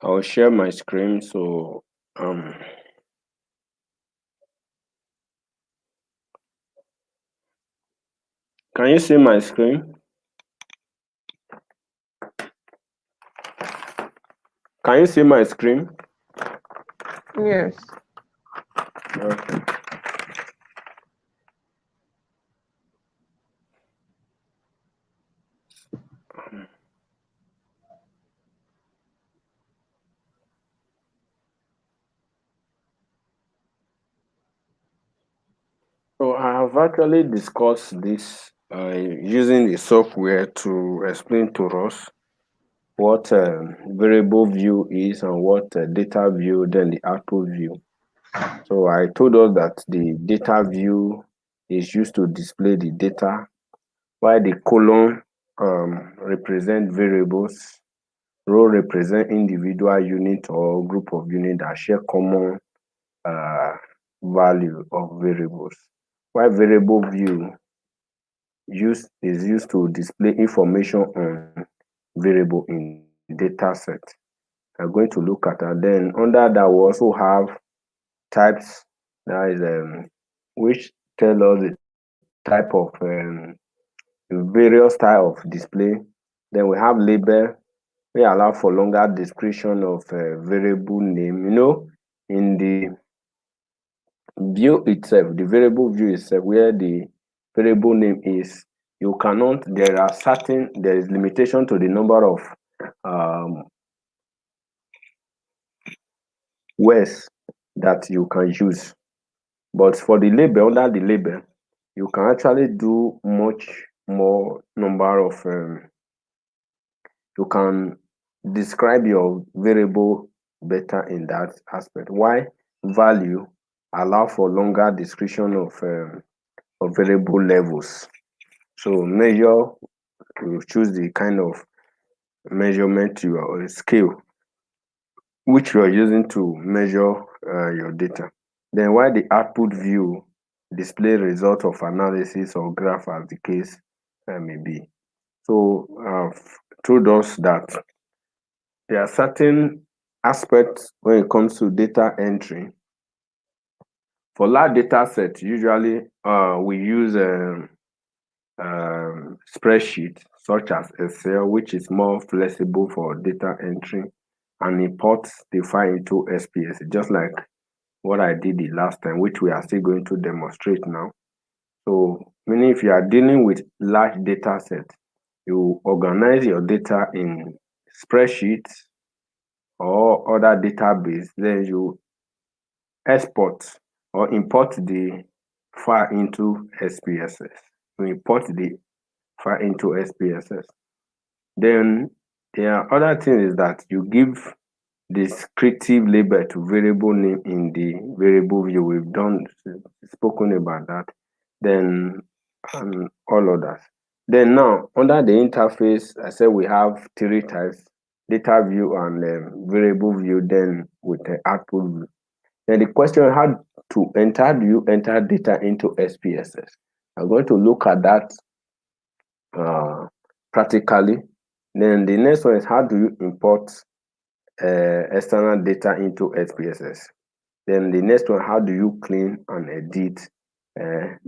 I'll share my screen. So can you see my screen? Can you see my screen? Yes. Okay. So I have actually discussed this using the software to explain to us what variable view is and what data view, then the output view. So I told us that the data view is used to display the data, while the column represent variables, row represent individual unit or group of units that share common uh, value of variables. While variable view is used to display information on variable in data set. I'm going to look at that. Then under that we also have types, that is which tell us the type of various type of display. Then we have label, we allow for longer description of variable name. In the view itself, the variable view itself, where the variable name is, there is limitation to the number of um, words that you can use. But for the label, under the label, you can actually do much more number of you can describe your variable better in that aspect. Why value allow for longer description of variable levels. So measure, you choose the kind of measurement you are, or scale which you are using to measure your data. Then while the output view display result of analysis or graph as the case may be. So I've told us that there are certain aspects when it comes to data entry. For large data set, usually we use spreadsheet such as Excel, which is more flexible for data entry and imports the file into SPSS, just like what I did the last time, which we are still going to demonstrate now. So, meaning if you are dealing with large data set, you organize your data in spreadsheets or other database, then you export or import the file into SPSS. You import the file into SPSS. Then there are other things is that you give descriptive label to variable name in the variable view. We've spoken about that. Then all others. Then now under the interface, I said we have three types: data view and variable view. Then with the output view. Then the question how to enter, do you enter data into SPSS? I'm going to look at that practically. Then the next one is how do you import external data into SPSS? Then the next one, how do you clean and edit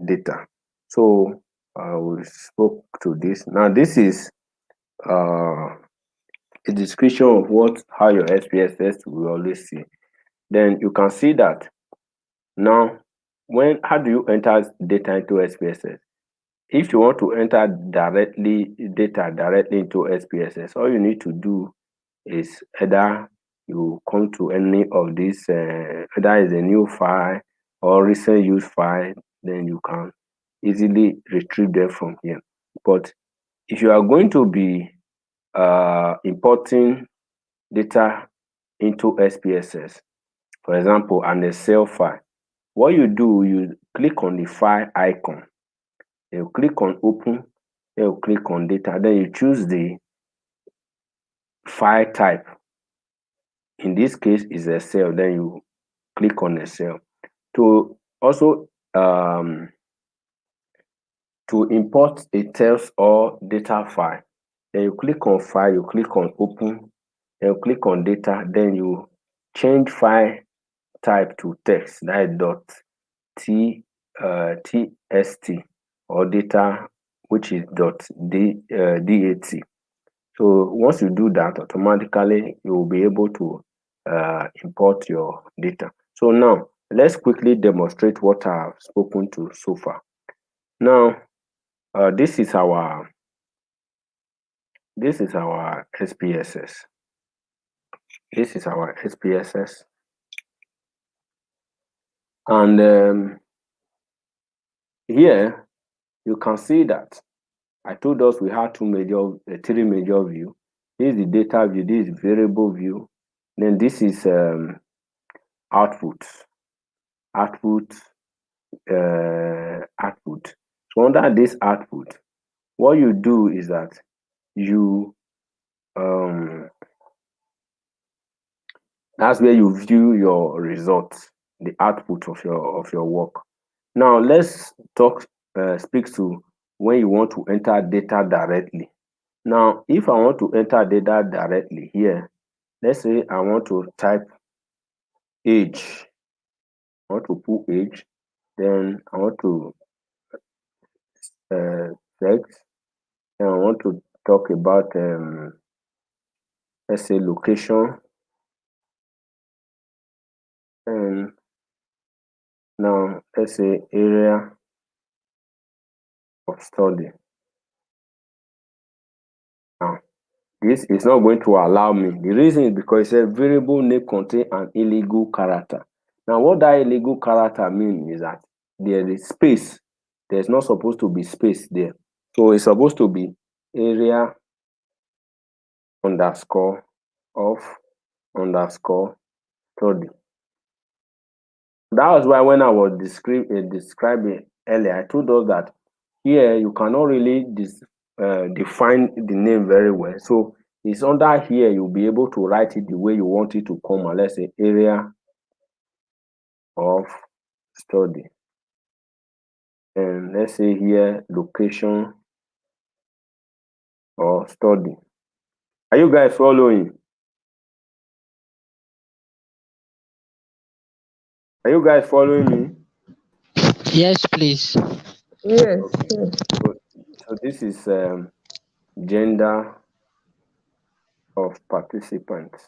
data? So we spoke to this. Now this is a description of how your SPSS will always see. Then you can see that now how do you enter data into SPSS? If you want to enter data directly into SPSS, all you need to do is either you come to any of these, either is a new file or recent use file, then you can easily retrieve them from here. But if you are going to be importing data into SPSS, for example, an Excel file, what you do, you click on the file icon, then you click on open, then you click on data, then you choose the file type. In this case is Excel, then you click on Excel. To also to import a text or data file, then you click on file, you click on open, Then you click on data, then you change file type to text, that is dot txt, or data, which is dot dat. So once you do that, automatically you will be able to import your data. So now let's quickly demonstrate what I've spoken to so far. Now this is our SPSS. This is our SPSS, and here you can see that I told us we had three major view. This is the data view, this is variable view, then this is output. Output. So under this output, what you do is that you that's where you view your results, the output of your work. Now let's speak to when you want to enter data directly. Now if I want to enter data directly here, let's say I want to type age. I want to put age, then I want to sex, then I want to talk about let's say location, and now let's say area of study. Now this is not going to allow me. The reason is because it says variable name contain an illegal character. Now what that illegal character means is that there is space. There's not supposed to be space there. So it's supposed to be area underscore of underscore study. That was why when I was describing earlier, I told us that here you cannot really define the name very well. So it's under here you'll be able to write it the way you want it to come. And let's say area of study, and let's say here location or study. Are you guys following? Are you guys following me? Yes, please. Yes. Okay. Yes. So this is gender of participants.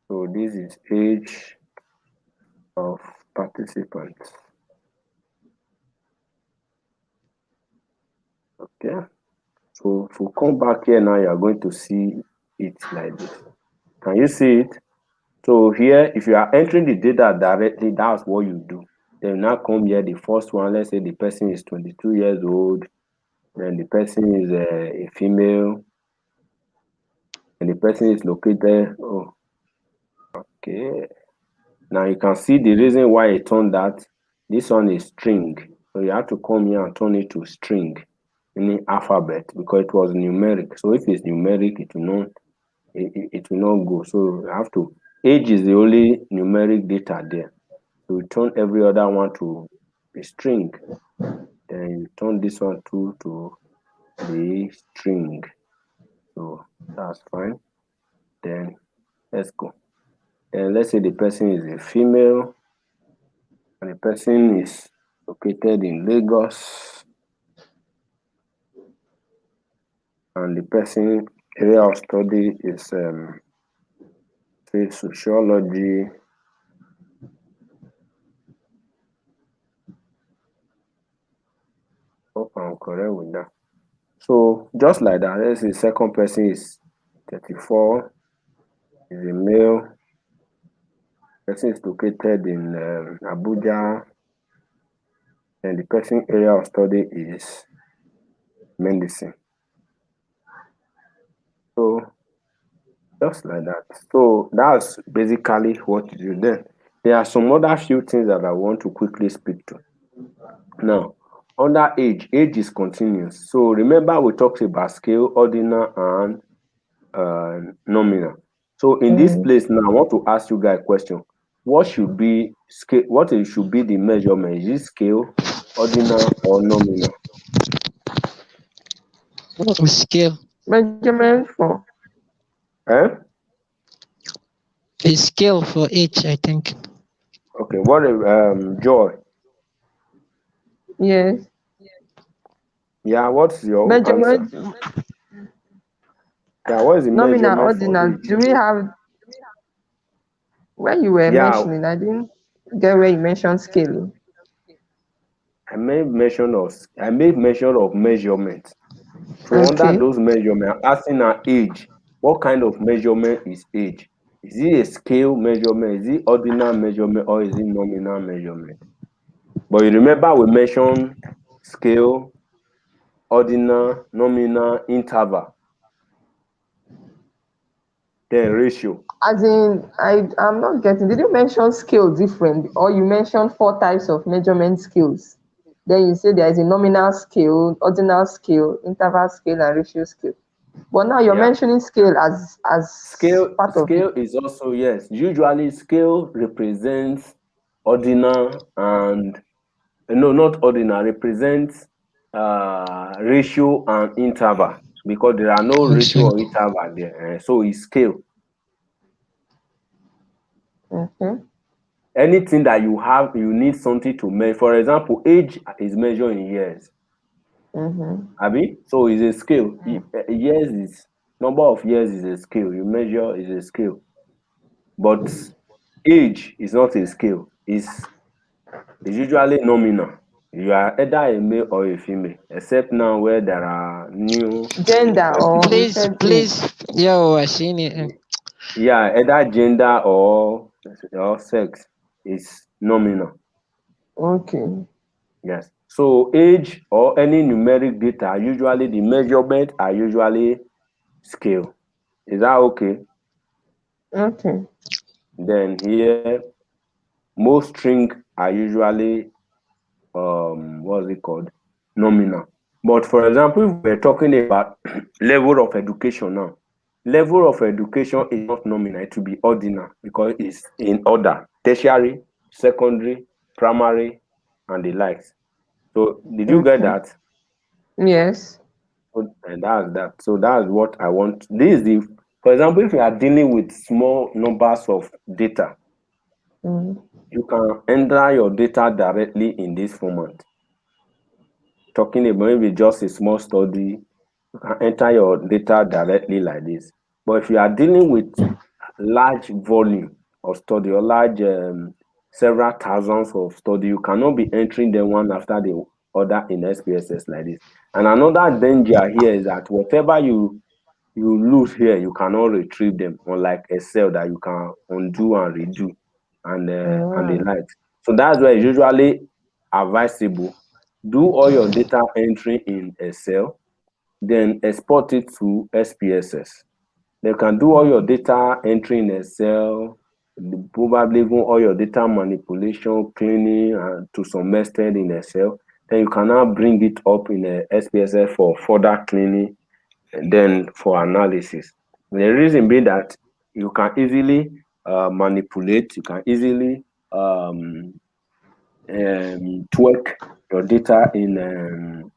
So this is age of participants. Okay. So if we come back here now, you are going to see it like this. Can you see it? So here, if you are entering the data directly, that's what you do. Then you now come here, the first one, let's say the person is 22 years old, then the person is a female, and the person is located. Oh, okay. Now you can see the reason why I turned that. This one is string. So you have to come here and turn it to string, meaning alphabet, because it was numeric. So if it's numeric, it will not go. So you have to, age is the only numeric data there. So you turn every other one to a string. Then you turn this one to the string. So that's fine. Then let's go. Then let's say the person is a female and the person is located in Lagos, and the person area of study is say sociology. Hope I'm correct with that. So just like that, let's say the second person is 34, is a male. Person is located in Abuja, and the person area of study is medicine. So just like that. So that's basically what you do. Then there are some other few things that I want to quickly speak to. Now, under age is continuous. So remember we talked about scale, ordinal, and nominal. So in this place now, I want to ask you guys a question. What should be scale? What should be the measurement? Is it scale, ordinal, or nominal? Scale. Measurement for Eh? A scale for age, I think. Okay, what Joy? yes. Yeah, what's your answer? Measurement Yeah, what is the nominal, measurement for ordinal. age? Do we have when you were Yeah, mentioning? I didn't get where you mentioned scaling. I made mention of measurement. So under Okay. those measurements, asking our age, what kind of measurement is age? Is it a scale measurement? Is it ordinal measurement or is it nominal measurement? But you remember we mentioned scale, ordinal, nominal, interval, then ratio. As in, I'm not getting. Did you mention scale different, or you mentioned four types of measurement scales? Then you say there is a nominal scale, ordinal scale, interval scale, and ratio scale. But now you're Yeah. mentioning scale as Scale part of it. scale is also, yes. Usually scale represents ordinal and no, not ordinal, represents ratio and interval because there are no ratio Also, or interval there. So it's scale. Okay. Anything that you have, you need something to measure. For example, age is measured in years. Mm-hmm. Abi? So it's a scale. Years is number of years is a scale. You measure is a scale. But age is not a scale. It's usually nominal. You are either a male or a female, except now where there are new Gender, or you please, said age. please, yo, I seen it. yeah, either gender or sex is nominal. Okay. Yes. So age or any numeric data, usually the measurement are usually scale. Is that okay? Okay. Then here most string are usually what's it called? Nominal. But for example, if we're talking about level of education now, level of education is not nominal, it will be ordinal because it's in order. Tertiary, secondary, primary, and the likes. So did you get Okay. that? Yes. And that's that. So that's what I want. This is the, for example, if you are dealing with small numbers of data, Mm. you can enter your data directly in this format. Talking about maybe just a small study, you can enter your data directly like this. But if you are dealing with large volume of study or large several thousands of study, you cannot be entering them one after the other in SPSS like this. And another danger here is that whatever you lose here, you cannot retrieve them, unlike Excel that you can undo and redo and the Mm. like. So that's why it's usually advisable. Do all your data entry in Excel, then export it to SPSS. They can do all your data entry in Excel, probably even all your data manipulation, cleaning, and to some extent in Excel. Then you can now bring it up in a SPSS for further cleaning and then for analysis. The reason being that you can easily manipulate, you can easily twerk your data in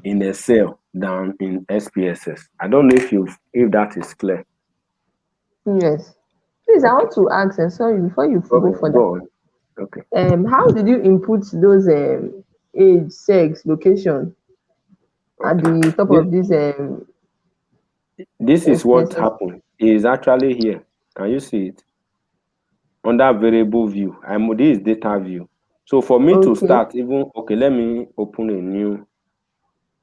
Excel than in SPSS. I don't know if that is clear. Yes. Please, I Okay. want to ask, and sorry, before you go Okay, further, go on. Okay. how did you input those age, sex, location at Okay. the top This, of this this is what SPSS? happened. It is actually here. Can you see it? Under variable view. This is data view. So for me to Okay. start, even okay, let me open a new.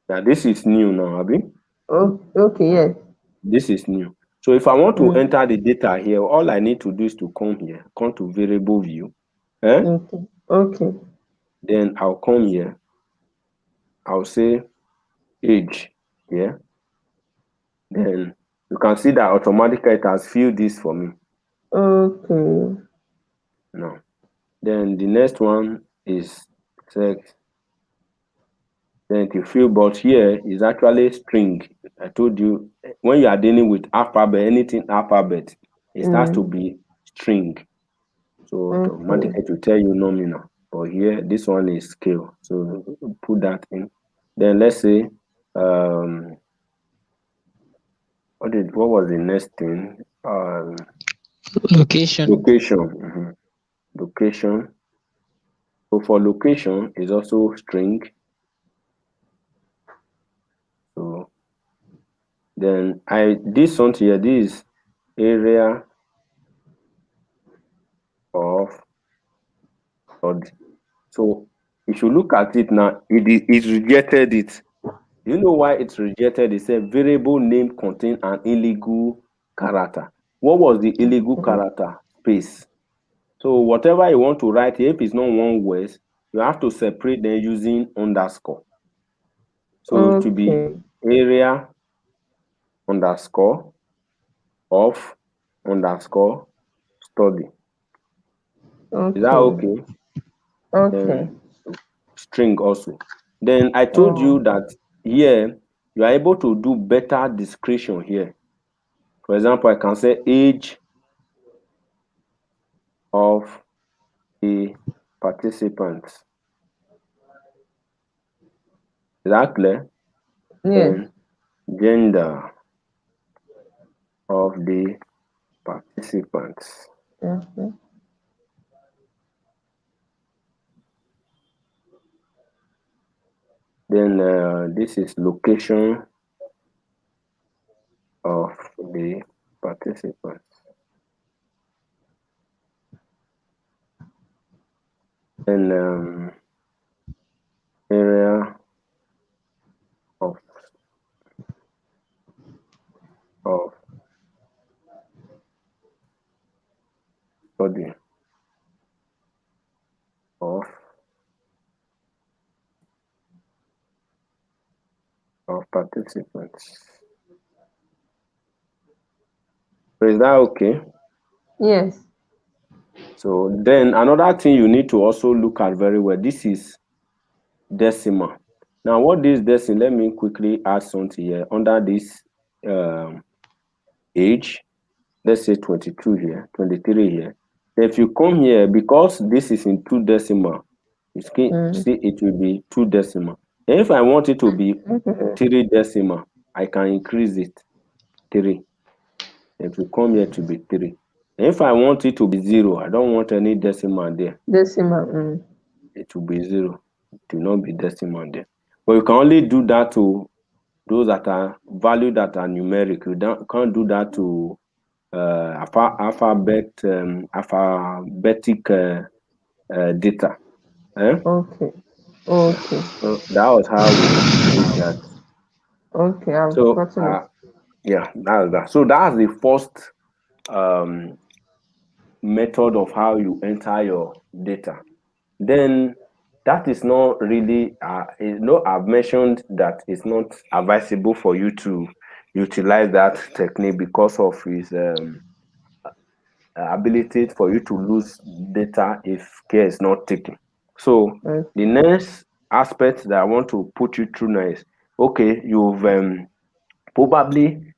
Now this is new now, Abi. Oh, okay. Yes. This is new. So if I want to Mm. enter the data here, all I need to do is to come here, come to variable view. Okay. Okay. Then I'll come here. I'll say age. Yeah. Then you can see that automatically it has filled this for me Okay. now. Then the next one is sex. Then to fill, but here is actually string. I told you when you are dealing with alphabet, anything alphabet, it starts to Mm. be string. So Okay. automatically to tell you nominal. But here, this one is scale. So put that in. Then let's say um, what was the next thing? Location. Location. Location. So for location is also string. So then this one here, this is area of study. So if you look at it now, it rejected it. You know why it's rejected? It said variable name contain an illegal character. What was the illegal character? Space. So whatever you want to write here, if it's not one word, you have to separate them using underscore. So it will be Okay. area underscore of underscore study. Is that Okay. okay? Okay. Then string also. Then I told Oh. you that here you are able to do better description here. For example, I can say age of the participants. Is that clear? Yes. Then gender of the participants. Mhm. Then this is location of the participants. Then area of of study of participants. So is that okay? Yes. So then another thing you need to also look at very well. This is decimal. Now, what is decimal? Let me quickly add something here under this um, age. Let's say 22 here, 23 here. If you come here, because this is in two decimal, you Mm. see it will be two decimal. And if I want it to be three decimal, I can increase it three. It will come here to be three. And if I want it to be zero, I don't want any decimal there. Decimal. Mm. It will be zero. It will not be decimal there. But you can only do that to those that are value that are numeric. Can't do that to alphabetic data. Eh? Okay. Yeah. Okay. So that was how we did that. Okay. I've So gotten it. yeah, that's that. So that's the first um, method of how you enter your data. Then that is not really, I've mentioned that it's not advisable for you to utilize that technique because of its ability for you to lose data if care is not taken. So the Okay. next aspect that I want to put you through now is, okay, you've probably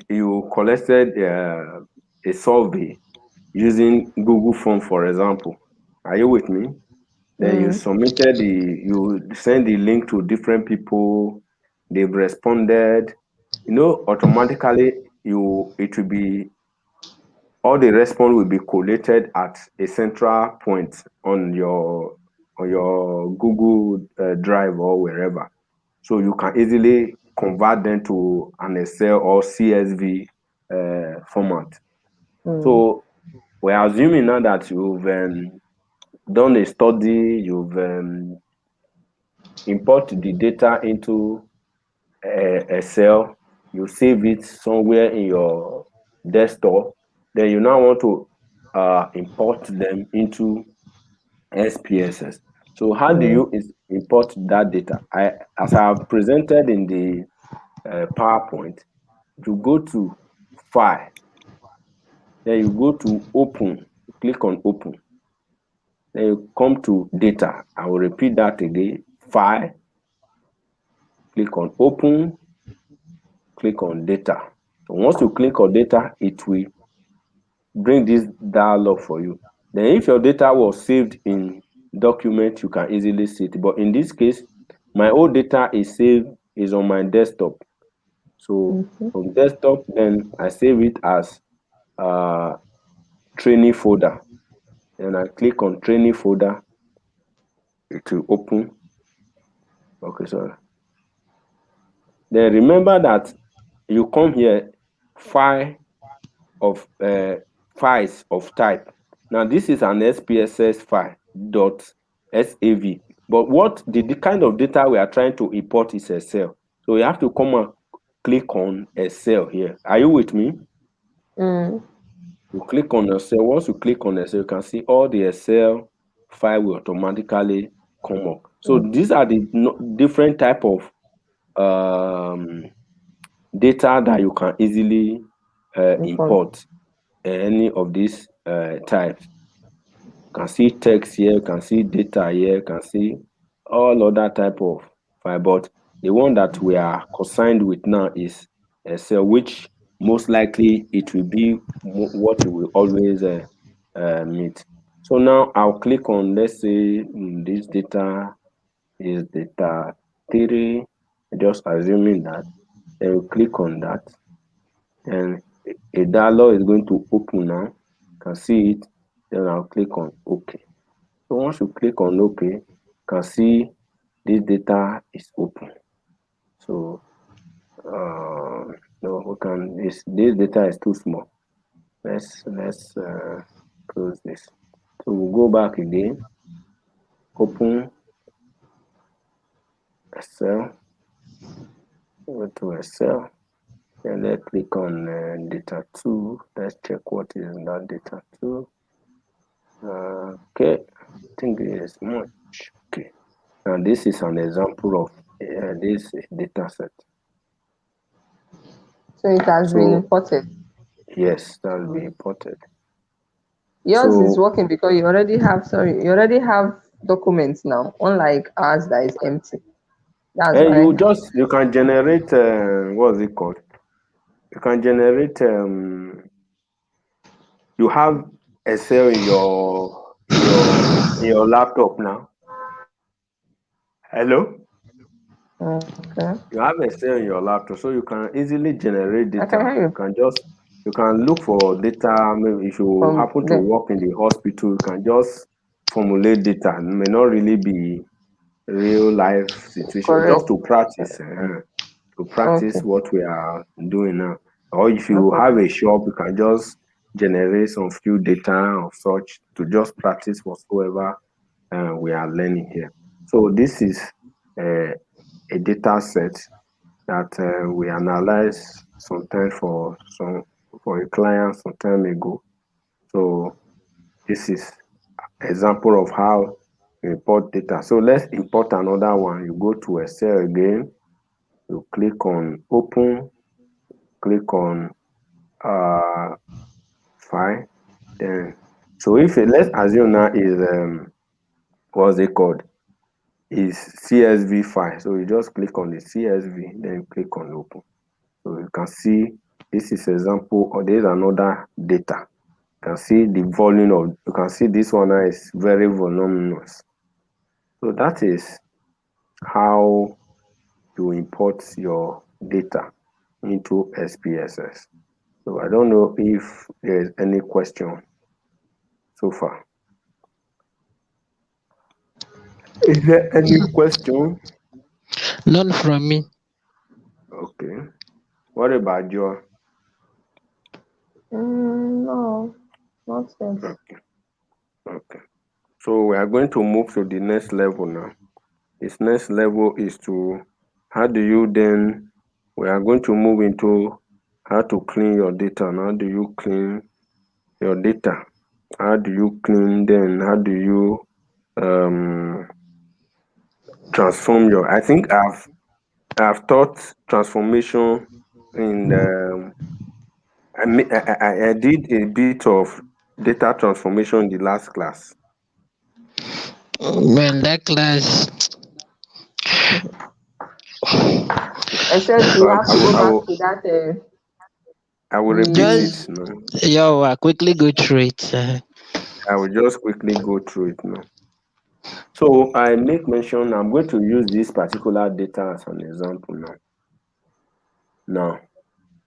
you collected a survey using Google Form, for example. Are you with me? Then Mm. you send the link to different people, they've responded. Automatically it will be all the response will be collated at a central point on your Google Drive or wherever. So you can easily convert them to an Excel or CSV format. Mm. So we're assuming now that you've done a study, you've import the data into Excel, you save it somewhere in your desktop, then you now want to import them into SPSS. So how do Mm. you import that data? As I have presented in the PowerPoint, you go to File, then you go to Open, click on Open, then you come to Data. I will repeat that again. File, click on Open, click on Data. So once you click on Data, it will bring this dialog for you. Then if your data was saved in document, you can easily see it. But in this case, my old data is saved is on my desktop. So Okay. from desktop, then I save it as uh, training folder. Then I click on training folder. It will open. Okay, sorry. Then remember that you come here, file of files of type. Now this is an SPSS file dot SAV. But what the kind of data we are trying to import is Excel. So you have to come and click on Excel here. Are you with me? Mm. You click on Excel. Once you click on Excel, you can see all the Excel file will automatically come up. So Mm. these are the different type of data that you can easily Import. import any of these types. You can see text here, you can see data here, you can see all other type of file. But the one that we are concerned with now is Excel, which most likely it will be what we will always meet. So now I'll click on, let's say this data is data 3, just assuming that. Then you click on that, and a dialog is going to open now. You can see it. Then I'll click on OK. So once you click on OK, you can see this data is open. So no, we can. This data is too small. Let's close this. So we'll go back again. Open Excel. Go to Excel. And let's click on data 2. Let's check what is in that data 2. Okay, I think it is much. Okay, now this is an example of this data set. So it has been So imported. yes, that will be imported. Yours is So working because you already have documents now, unlike ours that is empty. That's and why. you can generate what's it called? You can generate you have Excel in your laptop now. Hello? Okay. You have Excel in your laptop, so you can easily generate I can data. hear You you can just you can look for data. Maybe if you from happen to the work in the hospital, you can just formulate data. It may not really be real life situation, correct. just to practice. To Okay. practice what we are doing now. Or if No you have problem. a shop, you can just generate some few data of such to just practice whatsoever we are learning here. So this is uh, a data set that we analyzed sometime for a client some time ago. So this is example of how you import data. So let's import another one. You go to Excel again, you click on open, click on uh, file. Then so if let's assume now is what's it called? Is CSV file. So you just click on the CSV, then you click on open. So you can see this is example, or there is another data. You can see the volume of, you can see this one is very voluminous. So that is how you import your data into SPSS. So I don't know if there is any question so far. Is there any question? None from me. Okay. What about Joe? No, not yet. Okay. Okay. So we are going to move to the next level now. This next level is to how do you then we are going to move into how to clean your data. And how do you clean your data? How do you clean then? How do you um, transform your? I think I've taught transformation in I did a bit of data transformation in the last class. Well, that class, Except So you have to go back to that I will repeat the it. just No, yo, quickly go through it. I will just quickly go through it now. So I make mention, I'm going to use this particular data as an example now. Now,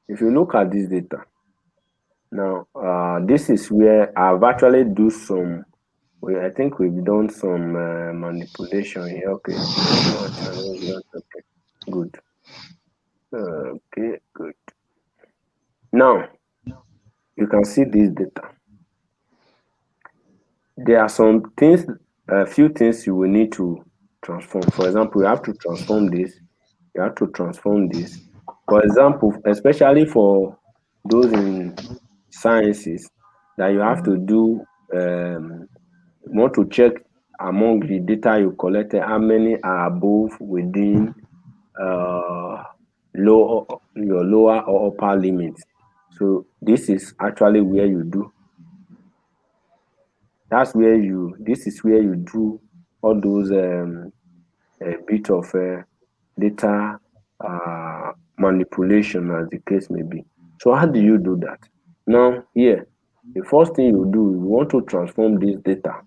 if you look at this data, now this is where I've actually do some, I think we've done some manipulation here. Okay, let's not challenge that. Okay, good. Okay, good. Now, you can see this data. There are some things, a few things you will need to transform. For example, you have to transform this, you have to transform this. For example, especially for those in sciences, that you have to do, you want to check among the data you collected, how many are above, within, uh, your lower or upper limit. So this is actually where you do. This is where you do all those a bit of data manipulation, as the case may be. So how do you do that? Now here, the first thing you do, you want to transform this data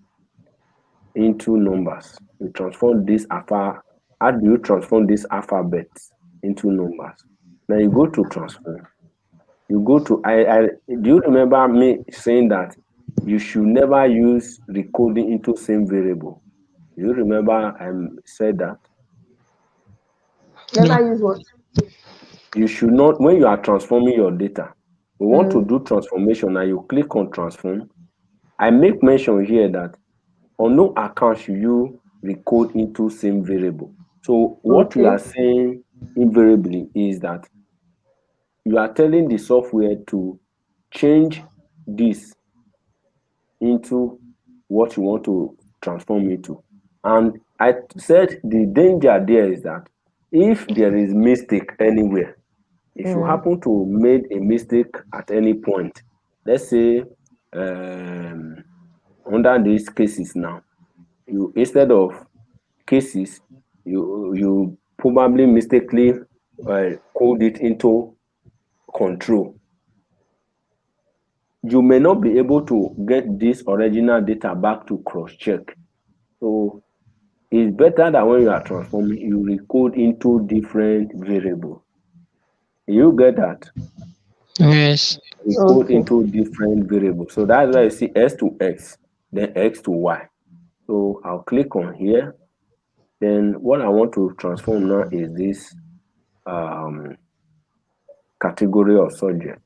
into numbers. You transform this alpha. How do you transform this alphabet into numbers? Now you go to transform. You go to I do you remember me saying that you should never use recoding into same variable? Do you remember I said that? No. Never use what? You should not, when you are transforming your data, we want to do transformation and you click on transform. I make mention here that on no account should you recode into same variable. So what we Okay. are saying invariably is that you are telling the software to change this into what you want to transform it to. And I said the danger there is that if there is mistake anywhere, if you happen to made a mistake at any point, let's say um, under these cases now, you instead of cases, you probably mistakenly code it into control. You may not be able to get this original data back to cross check. So it's better that when you are transforming, you recode into different variables. You get that? Yes. Recode Okay. into different variables. So that's why you see x to x, then x to y. So I'll click on here. Then what I want to transform now is this um, category of subject.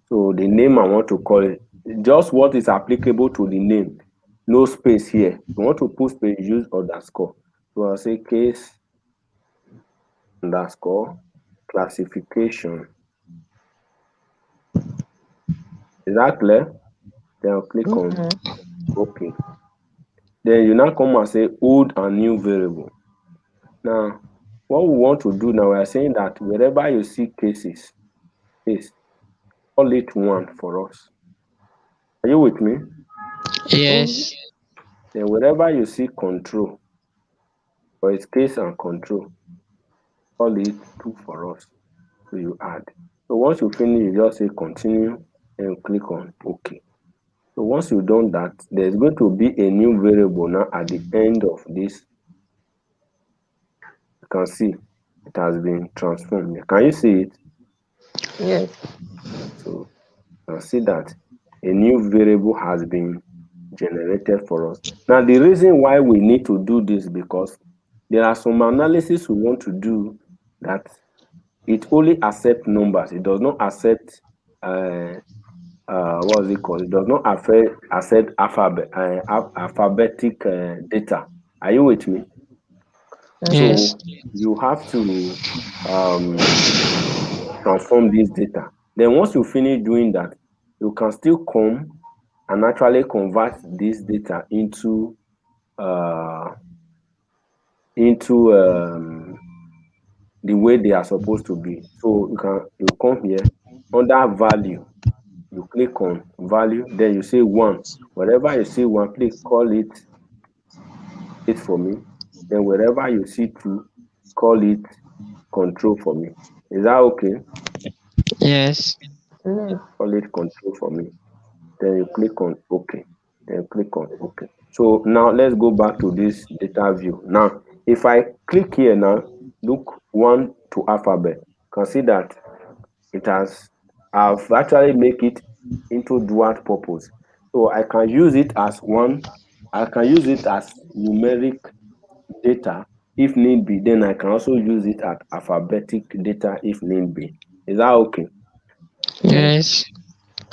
So the name I want to call it, just what is applicable to the name. No space here. You want to put space, use underscore. So I'll say case underscore classification. Is that clear? Then I'll click on OK. Then you now come and say old and new variable. Now, what we want to do now, we are saying that wherever you see cases, case, call it one for us. Are you with me? Yes. Then wherever you see control, for its case and control, call it two for us. So you add. So once you finish, you just say continue and you click on OK. So once you've done that, there's going to be a new variable now at the end of this. You can see it has been transformed. Can you see it? Yes. So you can see that a new variable has been generated for us. Now, the reason why we need to do this because there are some analysis we want to do that it only accepts numbers. It does not accept what is it called? It does not accept alphabetic data. Are you with me? Yes. So you have to um, transform this data. Then once you finish doing that, you can still come and actually convert this data uh, into the way they are supposed to be. So you come here under value, you click on value, then you say one. Wherever you see one, please call it for me. Then wherever you see two, call it control for me. Is that okay? Yes. Yes. Call it control for me. Then you click on OK. Then click on OK. So now let's go back to this data view. Now, if I click here now, look 1 to alphabet, you can see that it has, I've actually make it into dual purpose. So I can use it as one, I can use it as numeric data if need be. Then I can also use it as alphabetic data if need be. Is that okay? Yeah. Yes.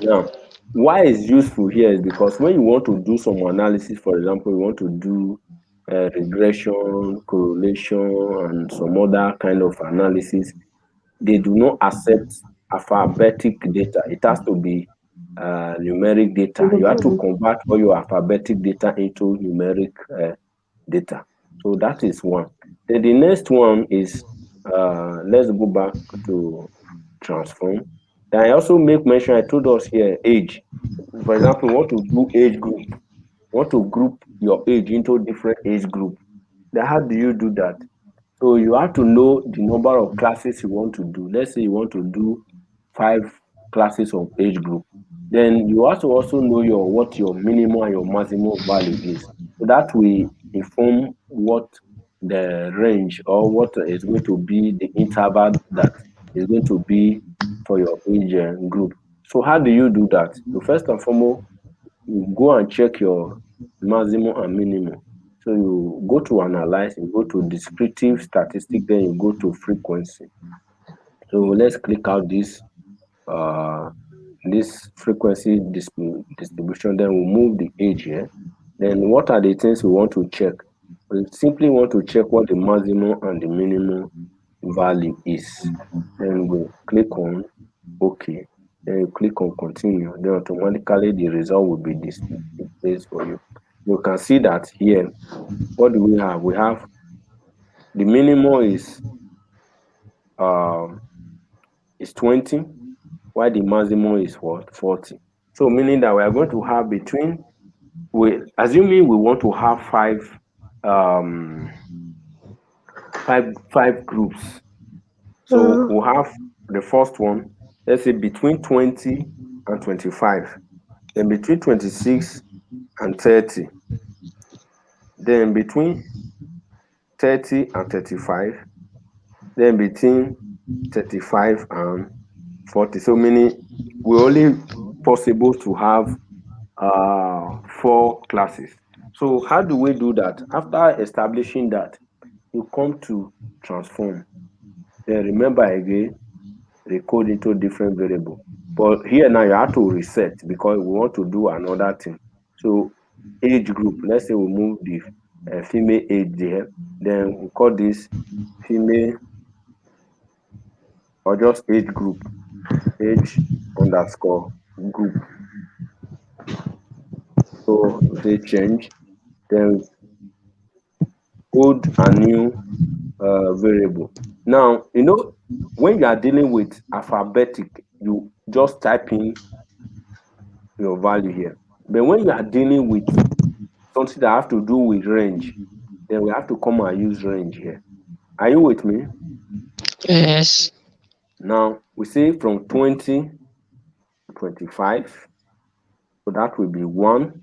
Now, why it's useful here is because when you want to do some analysis, for example, you want to do regression, correlation, and some other kind of analysis, they do not accept alphabetic data. It has to be numeric data. You have to convert all your alphabetic data into numeric data. So that is one. Then the next one is, let's go back to transform. Then I also make mention, I told us here, age. For example, you want to do age group. You want to group your age into different age group. Then how do you do that? So you have to know the number of classes you want to do. Let's say you want to do 5 classes of age group. Then you have to also know what your minimum and your maximum value is. So that will inform what the range or what is going to be the interval that is going to be for your age group. So how do you do that? So first and foremost, you go and check your maximum and minimum. So you go to analyze, you go to descriptive statistic, then you go to frequency. So let's click out uh this frequency distribution, then we'll move the age here. Then what are the things we want to check? We simply want to check what the maximum and the minimum value is. Then we click on OK. Then you click on continue. Then automatically the result will be displayed for you. You can see that here. What do we have? We have the minimum um is 20, while the maximum is what? 40. So meaning that we are going to have between, assuming we want to have um five groups. So we'll have the first one, let's say between 20 and 25, then between 26 and 30, then between 30 and 35, then between 35 and 40. So meaning we only possible to have 4 classes. So how do we do that? After establishing that, you come to transform. Then remember again, the code into different variable. But here now you have to reset because we want to do another thing. So age group, let's say we move the female age there, then we call this female or just age group, age underscore group. So we say change, then code a new variable. Now, when you are dealing with alphabetic, you just type in your value here. But when you are dealing with something that have to do with range, then we have to come and use range here. Are you with me? Yes. Now, we say from 20 to 25. So that will be 1,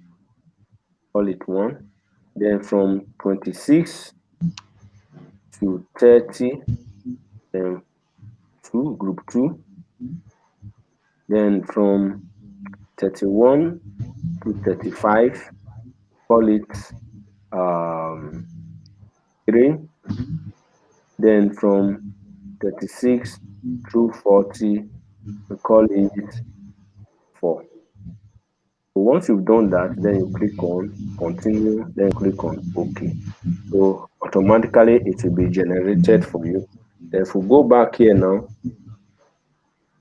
call it 1. Then from 26 to 30, then 2, group 2. Then from 31 to 35, call it 3. Then from 36 through 40, we call it 4. So once you've done that, then you click on continue, then click on OK. So automatically it will be generated for you. Then if we go back here now,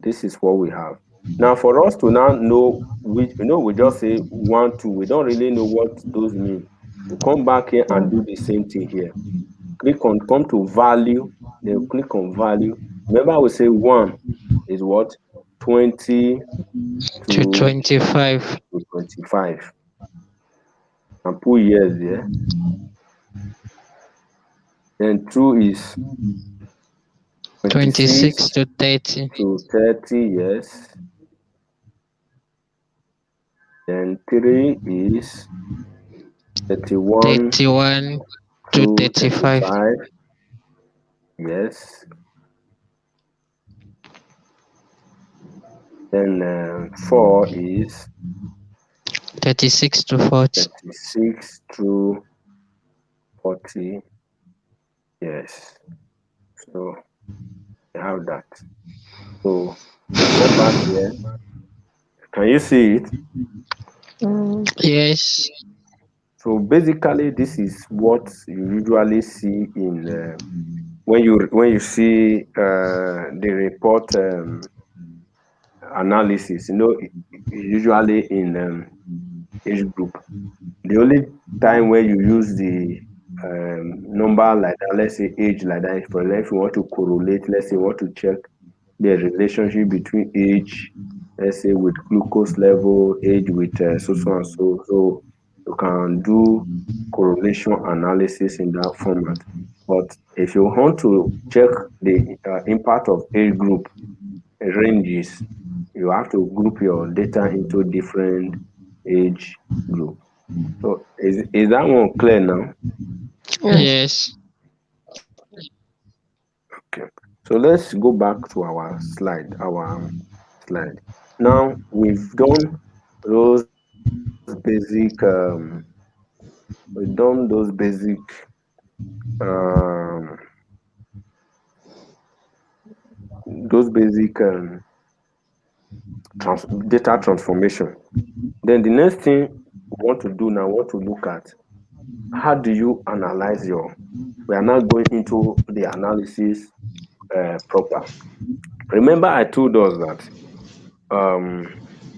this is what we have. Now for us to now know which, we just say 1, 2, we don't really know what those mean. We come back here and do the same thing here. Come to value, then click on value. Remember we say 1 is what? 20 To to 25. 25. And put years there. Then 2 is 26 26 to 30. to 30 years. Then 3 is 31 31 to to 35, 35. Yes. Then 4 is 36 to 40. 36 through 40. Yes. So you have that. So go back here. Can you see it? Mm, Yes. So basically, this is what you usually see in when you see the report analysis. Usually in age group. The only time where you use the number like that, let's say age like that, for example, if you want to correlate, let's say you want to check the relationship between age, let's say with glucose level, age with so and so. So you can do correlation analysis in that format. But if you want to check the impact of age group ranges, you have to group your data into different age group. So is that one clear now? yes. Yes. Okay. So let's go back to our slide. Now we've done those basic um, data transformation. Then the next thing we want to do now, we want to look at how do you analyze your. We are now going into the analysis proper. Remember, I told us that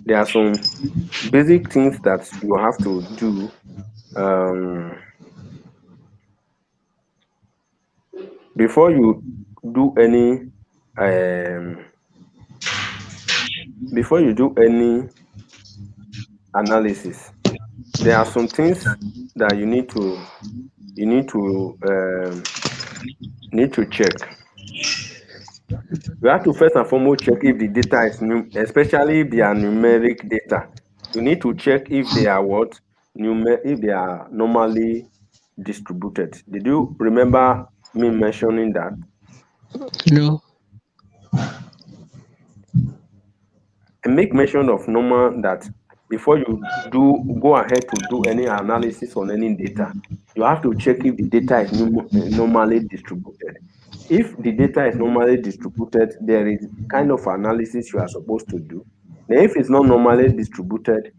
there are some basic things that you have to do um, before you do um, any analysis. There are some things that you need to check. You have to first and foremost check if the data is especially if they are numeric data. You need to check if they are if they are normally distributed. Did you remember me mentioning that? No. And make mention of normal that before you do go ahead to do any analysis on any data, you have to check if the data is normally distributed. If the data is normally distributed, there is kind of analysis you are supposed to do. Then if it's not normally distributed,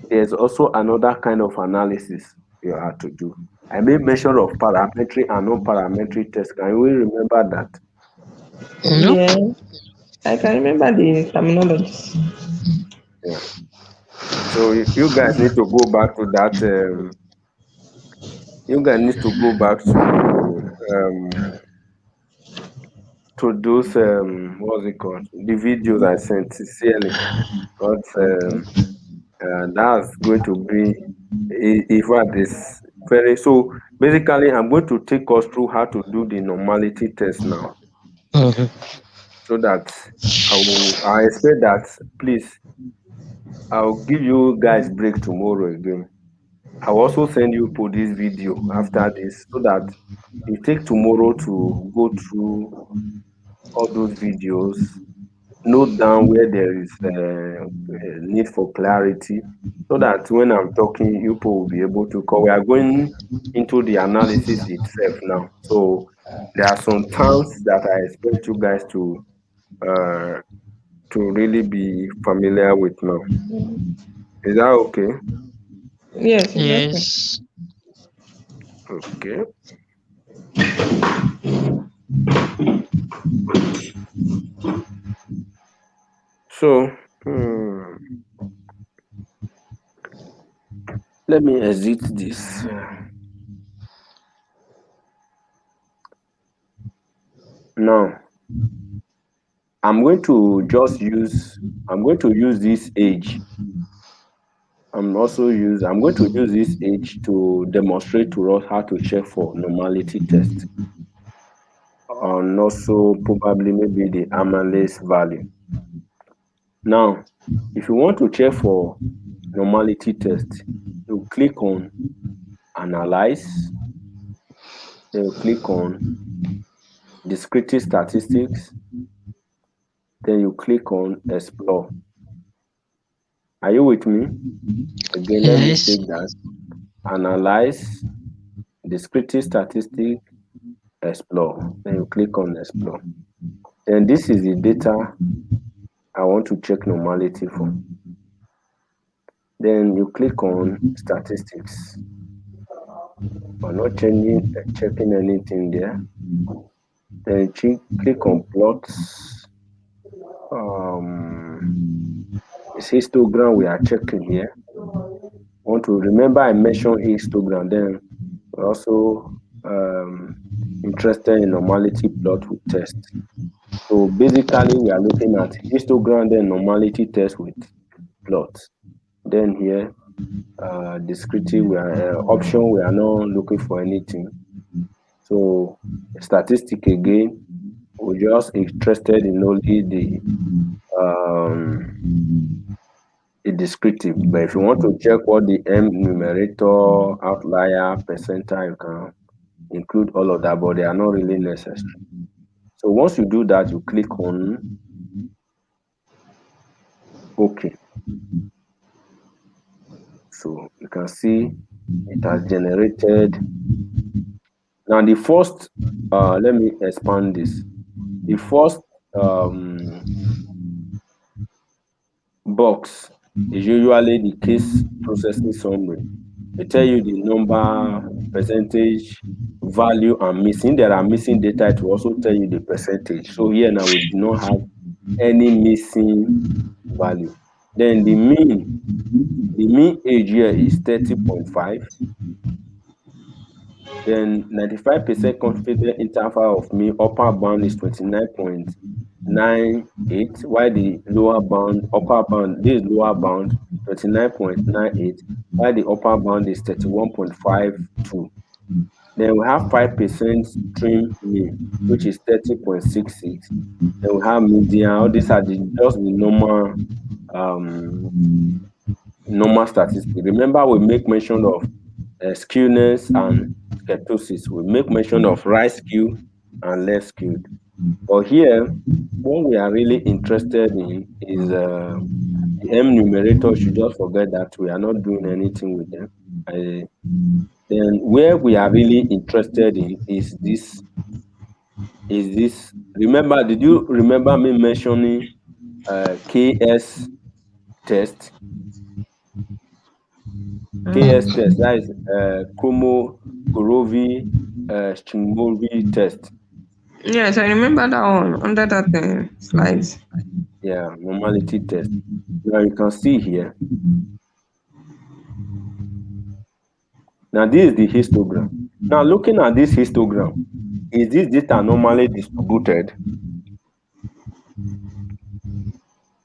there's also another kind of analysis you have to do. I made mention of parametric and non-parametric tests. Can we remember that? Nope. Yeah. I can remember the terminologies. Yeah. So you guys need to go back to that. You guys need to go back to those what's it called? The videos I sent sincerely. But that's going to be if what is very so basically I'm going to take us through how to do the normality test now. Mhm. So that I expect that please I'll give you guys break tomorrow again. I'll also send you for this video after this so that you take tomorrow to go through all those videos, note down where there is need for clarity, so that when I'm talking, you people will be able to. Because we are going into the analysis itself now, so there are some terms that I expect you guys uh, to really be familiar with now. Is that okay? Yes, it's okay. Yes. Okay. So let me exit this. Now I'm going to use this age. I'm going to use this age to demonstrate to us how to check for normality test and also probably maybe the Amalis value. Now, if you want to check for normality test, you click on analyze, then you click on descriptive statistics, then you click on explore. Are you with me? Again, let me Yes. take that. Analyze, descriptive statistics, explore. Then you click on explore. Then this is the data I want to check normality for. Then you click on statistics. We're not checking anything there. Then click on plots. It's histogram we are checking here. Want to remember I mentioned histogram. Then we're also interested in normality plot with test. So basically, we are looking at histogram, then normality test with plot. Then here, descriptive, we are option. We are not looking for anything. So statistic again, we're just interested in only the descriptive. But if you want to check what the M numerator, outlier, percentile, you can include all of that, but they are not really necessary. So once you do that, you click on OK. So you can see it has generated. Now the first, let me expand this. The first box is usually the case processing summary. They tell you the number, percentage, value, and missing. There are missing data. It will also tell you the percentage. So here now we do not have any missing value. Then the mean age here is 30.5. Then 95% confidence interval of mean upper bound is 29.98, while the lower bound, upper bound, this is lower bound 29.98, while the upper bound is 31.52. Then we have 5% trim mean, which is 30.66. Then we have median. All these are just the normal statistics. Remember, we make mention of skewness and skeptosis. We make mention of right skew and left skewed. But here, what we are really interested in is the M numerator. Should just forget that we are not doing anything with them. Then where we are really interested in is this. Remember, did you remember me mentioning KS test? KS test, that is Korovi Stimori test. Yes, I remember that one under that slides. Yeah, normality test. Now you can see here. Now this is the histogram. Now looking at this histogram, is this data normally distributed?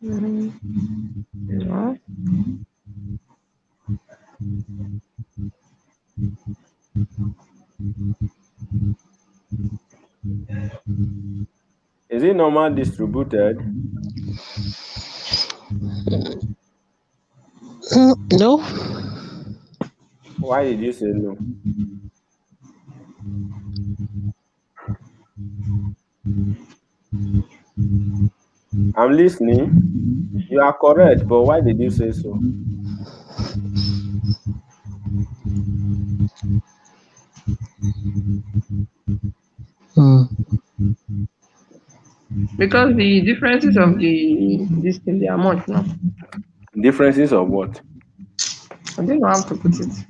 No. Is it normal distributed? No. Why did you say no? I'm listening. You are correct, but why did you say so? Because the differences of this thing they are much now. Differences of what? I don't know how to put it.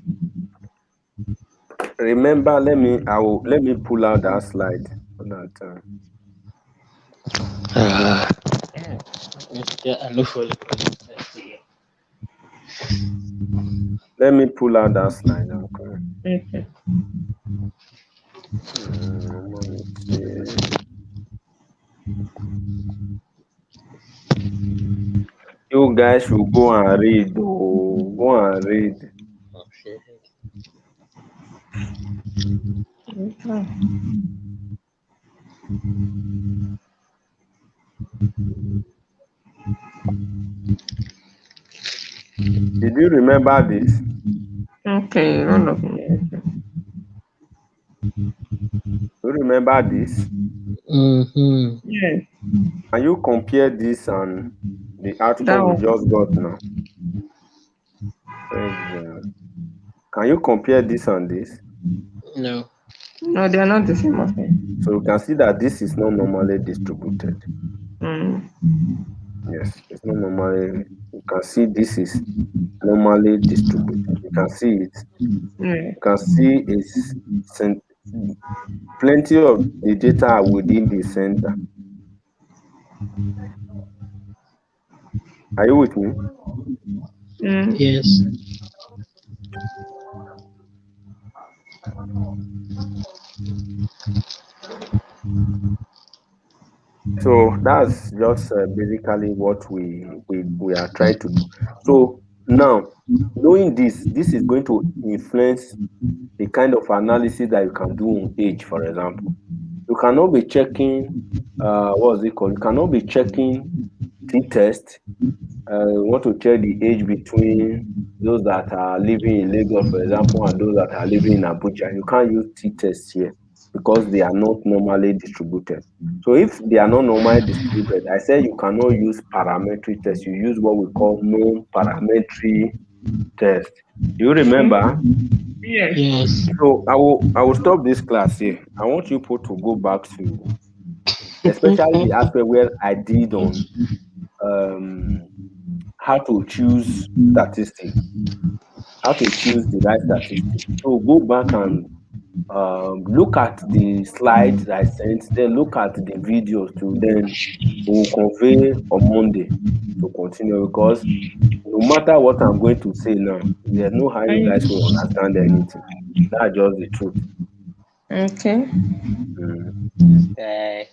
Remember, let me pull out that slide on that time. Let me pull out that slide. Okay. Okay. You guys should go and read. Oh, go and read. Okay. Did you remember this? Okay, role of narrator. Do you remember this? Mm-hmm. Yes, Can you compare this and the that outcome we one. just got now? Can you compare this and this? No. No, they are not the same. Okay. So you can see that this is not normally distributed. Mm. Yes, it's not normally. You can see this is normally distributed. You can see it. Yeah. You can see it's plenty of the data are within the center. Are you with me? Mm. Yes. So that's just basically what we are trying to do. So now, knowing this is going to influence the kind of analysis that you can do on age, for example. You cannot be checking, what's it called? You cannot be checking t-test. You want to check the age between those that are living in Lagos, for example, and those that are living in Abuja. You can't use t-tests here because they are not normally distributed. So if they are not normally distributed, I said you cannot use parametric tests. You use what we call non-parametric test. Do you Okay. remember? Yes. Yes. So I will stop this class here. I want you people to go back to, especially the aspect where I did on um, how to choose statistics, how to choose the right statistics. So go back and look at the slides I sent, then look at the videos too. Then we'll convey on Monday to continue because no matter what I'm going to say now, there's no how you guys will understand anything. That's just the truth. Okay. Mm. Uh,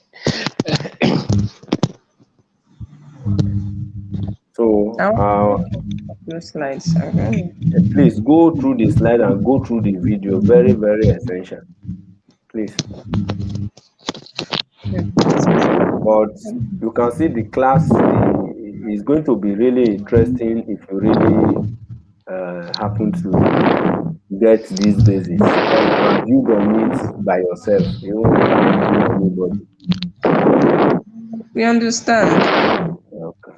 So I want those slides. Okay. please go through the slide and go through the video. Very, very essential. Please. But you can see the class is going to be really interesting if you really happen to get these bases because you can build on it by yourself. You don't need anybody. We understand Okay.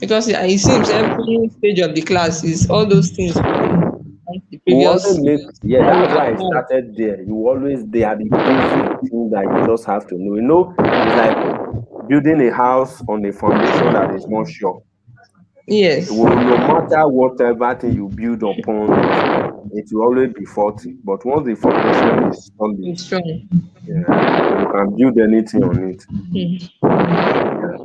because it seems every stage of the class is all those things from the You always previous. make, yeah, I will that's why I apply. started there. You always, they are the basic thing that you just have to know. You know, it's like building a house on a foundation that is not sure. Yes. Well, no matter whatever thing you build upon it, it will always be faulty. But once the foundation is solid, It's strong. yeah, you can build anything on it. Yeah.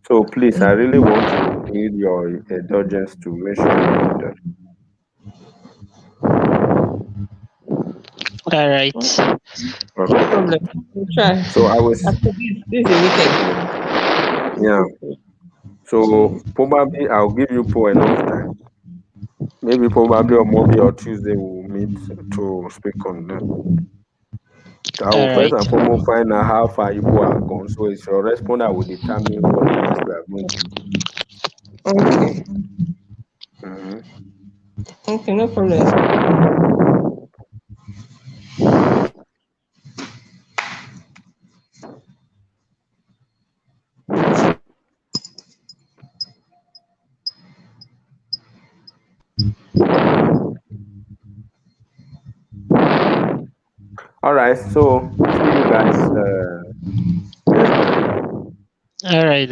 So please, I really want to need your indulgence to make sure we do that. all right. No Okay. problem. We'll try. So I was, After this is a weekend. yeah. So probably I'll give you for enough time. Maybe probably on Monday or Tuesday we'll meet to speak on that. I will All first right. and foremost find out how far people are gone. So it's your response that will determine what class we are going to do. Okay. Mhm. Okay, no problem. All right. So see you guys next time. All right.